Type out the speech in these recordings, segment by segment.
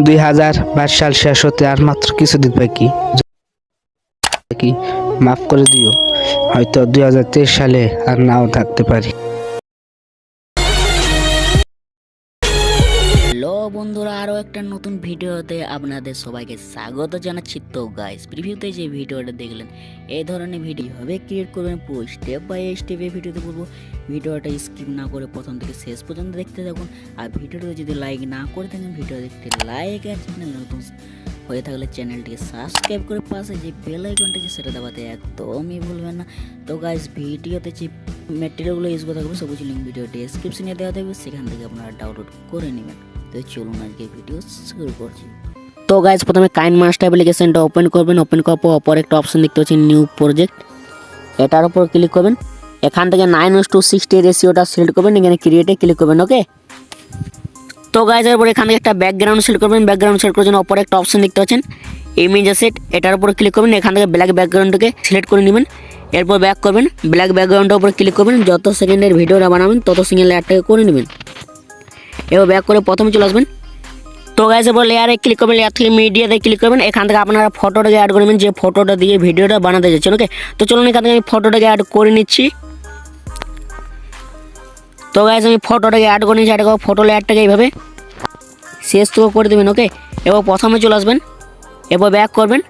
2022 সাল শেষ হতে আর মাত্র কিছুদিন বাকি। মাফ করে দিও, হয়তো 2023 সালে আর নাও থাকতে পারি। হ্যালো বন্ধুরা, আরও একটা নতুন ভিডিওতে আপনাদের সবাইকে স্বাগত জানাচ্ছি। তো গাইস, প্রিভিউতে যে ভিডিওটা দেখলেন, এই ধরনের ভিডিও হবে ক্রিয়েট করবেন পুরো স্টেপ বাই স্টেপ। এই ভিডিওতে বলবো, ভিডিওটা স্কিপ না করে প্রথম থেকে শেষ পর্যন্ত দেখতে থাকুন। আর ভিডিওটা যদি লাইক না করে থাকেন, ভিডিও দেখতে লাইক, আর চ্যানেল নতুন হয়ে থাকলে চ্যানেলটিকে সাবস্ক্রাইব করে পাশে যে বেল আইকনটাকে সেটা দাবাতে একদমই ভুলবেন না। তো গাইস, ভিডিওতে যে ম্যাটেরিয়ালগুলো ইউজ করতে হবে সবুজ লিঙ্ক ভিডিও ডেসক্রিপশনে দেওয়া থাকবে, সেখান থেকে আপনারা ডাউনলোড করে নেবেন। তো চলুন আজকে ভিডিও শুরু করছি। তো গাইস, প্রথমে কাইনমাস্টার অ্যাপ্লিকেশনটা ওপেন করবেন। ওপেন করার পর অপর একটা অপশন দেখতে পাচ্ছেন, নিউ প্রজেক্ট, এটার উপর ক্লিক করবেন। এখান থেকে 9:60 রেশিওটা সিলেক্ট করবেন, এখানে ক্রিয়েটে ক্লিক করবেন। ওকে, তো গাইস এরপর এখান থেকে একটা ব্যাকগ্রাউন্ড সিলেক্ট করবেন। ব্যাকগ্রাউন্ড সিলেক্ট করার জন্য অপর একটা অপশন দেখতে পাচ্ছেন, ইমেজ অ্যাসেট, এটার উপর ক্লিক করবেন। এখান থেকে ব্ল্যাক ব্যাকগ্রাউন্ডটাকে সিলেক্ট করে নেবেন। এরপর ব্যাক করবেন, ব্ল্যাক ব্যাকগ্রাউন্ডের উপর ক্লিক করবেন। যত সেকেন্ডের ভিডিওটা বানাবেন তত সিঙ্গেল লেয়ারটাকে করে নেবেন। এবার ব্যাক করে প্রথমে চলে আসবেন। তো গাইস এরপর লেয়ারে ক্লিক করবেন, লেয়ার থেকে মিডিয়াতে ক্লিক করবেন। এখান থেকে আপনারা ফটোটাকে অ্যাড করবেন, যে ফটোটা দিয়ে ভিডিওটা বানাতে যাচ্ছেন। ওকে, তো চলুন এখান থেকে আমি ফটোটাকে অ্যাড করে নিচ্ছি। তো গাইস আমি ফটোটাকে অ্যাড করে নিচ্ছি। ফটো লেয়ারটাকে এইভাবে শেষ তো করে দেবেন। ওকে, এবার প্রথমে চলে আসবেন, এবার ব্যাক করবেন,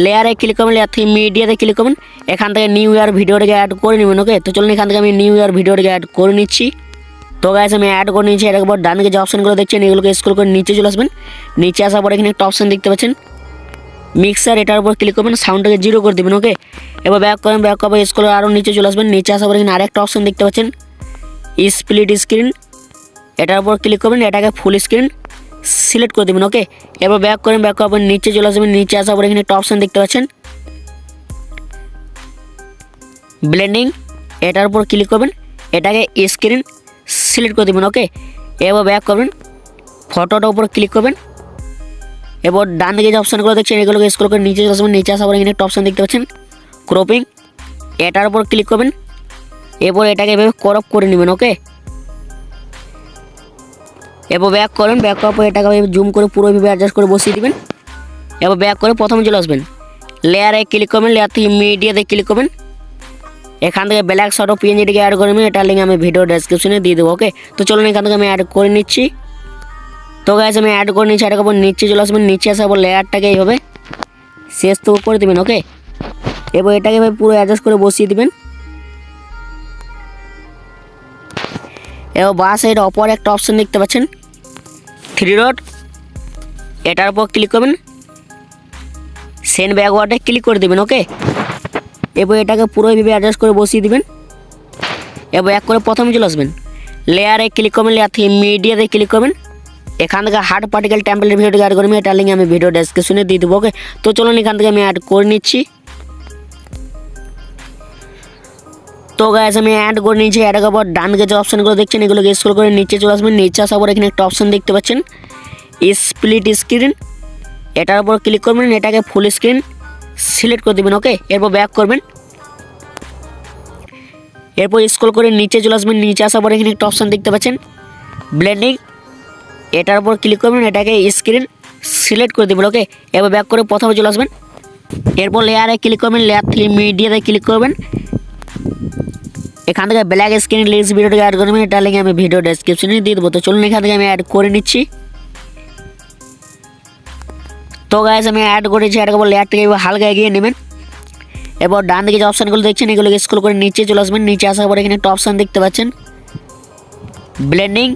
লেয়ারে ক্লিক করবেন, লেয়ার থেকে মিডিয়াতে ক্লিক করবেন। এখান থেকে নিউ ইয়ার ভিডিওটাকে অ্যাড করে নেবেন। ওকে, তো চলুন এখান থেকে আমি নিউ ইয়ার ভিডিওটাকে অ্যাড করে নিচ্ছি। তো গাইস আমি অ্যাড করে নিচ্ছি। এটার পর ডান দিকে যে অপশনগুলো দেখছেন, এগুলোকে স্ক্রল করে নিচে চলে আসবেন। নিচে আসার পর এখানে একটা অপশন দেখতে পাচ্ছেন, মিক্সার, এটার উপর ক্লিক করবেন, সাউন্ডটাকে 0 করে দেবেন। ওকে, এবার ব্যাক করেন, ব্যাক করে স্ক্রল আরও নিচে চলে আসবেন। নিচে আসার পর এখানে আরেকটা অপশন দেখতে পাচ্ছেন, স্প্লিট স্ক্রিন, এটার উপর ক্লিক করবেন, এটাকে ফুল স্ক্রিন সিলেক্ট করে দেবেন। ওকে, এবার ব্যাক করেন, ব্যাক করার পর নিচে চলে আসবেন। নিচে আসার পর এখানে একটা অপশন দেখতে পাচ্ছেন, ব্লেন্ডিং, এটার উপর ক্লিক করবেন, এটাকে স্ক্রিন সিলেক্ট করে দেবেন। ওকে, এবার ব্যাক করবেন, ফটোটার উপর ক্লিক করবেন। এবার ডান দিকে যে অপশানগুলো দেখছেন, এগুলোকে স্ক্রল করে নিচে চলে আসবেন। নিচে আসার পর এখানে একটা অপশান দেখতে পাচ্ছেন, ক্রপিং, এটার উপর ক্লিক করবেন। এরপর এটাকে এভাবে ক্রপ করে নেবেন। ওকে, এবার ব্যাক করেন, ব্যাক করার পর এটাকে জুম করে পুরো এভাবে অ্যাডজাস্ট করে বসিয়ে দেবেন। এবার ব্যাক করে প্রথমে চলে আসবেন, লেয়ারে ক্লিক করবেন, লেয়ার থেকে মিডিয়াতে ক্লিক করবেন। এখান থেকে ব্ল্যাক শর্ট পিএনজিটিকে অ্যাড করে নেবেন, এটার লিঙ্ক আমি ভিডিও ডেসক্রিপশনে দিয়ে দেবো। ওকে, তো চলুন এখান থেকে আমি অ্যাড করে নিচ্ছি। তো গাইস আমি অ্যাড করে নিচ্ছি। এটার উপর নিচে চলে আসবেন। নিচে আসার পর লেয়ারটাকে এইভাবে শেষ তো করে দেবেন। ওকে, এবার এটাকে এভাবে পুরো অ্যাডজাস্ট করে বসিয়ে দেবেন। এবার বাস সাইড অপর একটা অপশন দেখতে পাচ্ছেন, 3 ডট, এটার উপর ক্লিক করবেন, সেন্ড ব্যাকওয়ার্ডে ক্লিক করে দেবেন। ওকে, এবার এটাকে পুরো এইভাবে অ্যাডজাস্ট করে বসিয়ে দেবেন। এবার এক করে প্রথমে চলে আসবেন, লেয়ারে ক্লিক করবেন, লেয়ার থেকে মিডিয়াতে ক্লিক করবেন। এখান থেকে হার্ড পার্টিকেল টেম্পলেট ভিডিওটি অ্যাড করবেন, এটার লিঙ্ক আমি ভিডিও ডেসক্রিপশনে দিয়ে দেবো। ওকে, তো চলুন এখান থেকে আমি অ্যাড করে নিচ্ছি। তো গাইস আমি অ্যাড করে নিচ্ছি। অ্যাড করার পর ডান দিকে যে অপশানগুলো দেখছেন, এগুলোকে স্ক্রল করে নিচে চলে আসবেন। নিচে আসার পর এখানে একটা অপশান দেখতে পাচ্ছেন, স্প্লিট স্ক্রিন, এটার উপর ক্লিক করবেন, এটাকে ফুল স্ক্রিন সিলেক্ট করে দেবেন। ওকে, এরপর ব্যাক করবেন, এরপর স্ক্রল করে নিচে চলে আসবেন। নিচে আসার পর এখানে একটা অপশান দেখতে পাচ্ছেন, ব্লেন্ডিং, এটার উপর ক্লিক করবেন, এটাকে স্ক্রিন সিলেক্ট করে দেবেন। ওকে, এবার ব্যাক করে প্রথমে চলে আসবেন। এরপর লেয়ারে ক্লিক করবেন, লেয়ার থেকে মিডিয়াতে ক্লিক করবেন। এখান থেকে ব্ল্যাক স্ক্রিন লিস্ট ভিডিওটাকে অ্যাড করবেন, এটার লিঙ্ক আমি ভিডিও ডেসক্রিপশনে দিয়ে দেবো। তো চলুন এখান থেকে আমি অ্যাড করে নিচ্ছি। তো গাইস আমি অ্যাড করেছি। অ্যাড করবো, লেয়ারটাকে এবার হালকা এগিয়ে নেবেন। এবার ডান দিকে যে অপশানগুলো দেখছেন, এগুলোকে স্ক্রল করে নিচে চলে আসবেন। নিচে আসার পর এখানে একটা অপশান দেখতে পাচ্ছেন, ব্লেন্ডিং,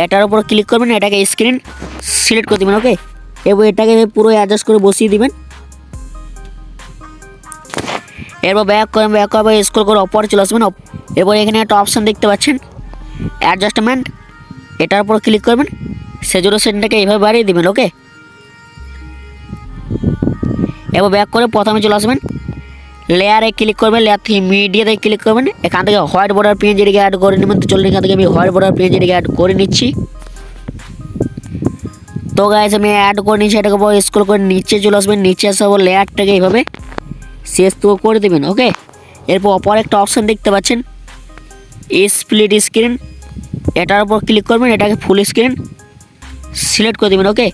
এটার উপর ক্লিক করবেন, এটাকে স্ক্রিন সিলেক্ট করে দেবেন। ওকে, এবার এটাকে পুরো অ্যাডজাস্ট করে বসিয়ে দিবেন। এরপর ব্যাক করেন, ব্যাক করার পর স্ক্রল করে অপর চলে আসবেন। এবার এখানে একটা অপশান দেখতে পাচ্ছেন, অ্যাডজাস্টমেন্ট, এটার উপর ক্লিক করবেন, স্যাচুরেশনটাকে এইভাবে বাড়িয়ে দেবেন। ওকে, এবার ব্যাক করে প্রথমে চলে আসবেন, লেয়ারে ক্লিক করবেন, লেয়ার থেকে মিডিয়াতে ক্লিক করবেন। এখান থেকে হোয়াইট বর্ডার পিএনজিটিকে অ্যাড করে নেবেন। তো চলুন এখান থেকে আমি হোয়াইট বর্ডার পিএনজিটিকে অ্যাড করে নিচ্ছি। তো গাইস আমি অ্যাড করে নিচ্ছি। এটাকে স্ক্রল করে নিচে চলে আসবেন। নিচে আসার পর লেয়ারটাকে এইভাবে শেষ তো করে দেবেন। ওকে, এরপর অপর একটা অপশান দেখতে পাচ্ছেন, স্প্লিট স্ক্রিন, এটার উপর ক্লিক করবেন, এটাকে ফুল স্ক্রিন সিলেক্ট করে দেবেন। ওকে,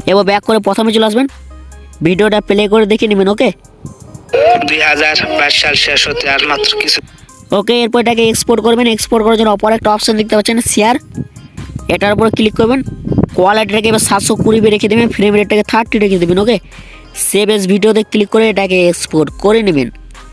এবার ব্যাক করে প্রথমে চলে আসবেন, ভিডিওটা প্লে করে দেখে নেবেন। ওকে 2022 সাল শেষ হতে আর মাত্র কিছু। ওকে, এরপর এটাকে এক্সপোর্ট করবেন। এক্সপোর্ট করার জন্য অপর একটা অপশন দেখতে পাচ্ছেন শেয়ার, এটার উপরে ক্লিক করবেন। কোয়ালিটিটাকে এবার 720 রেখে দেবেন, ফ্রেম রেটটাকে 30 রেখে দেবেন। ওকে, সেভ এস ভিডিওতে ক্লিক করে এটাকে এক্সপোর্ট করে নেবেন।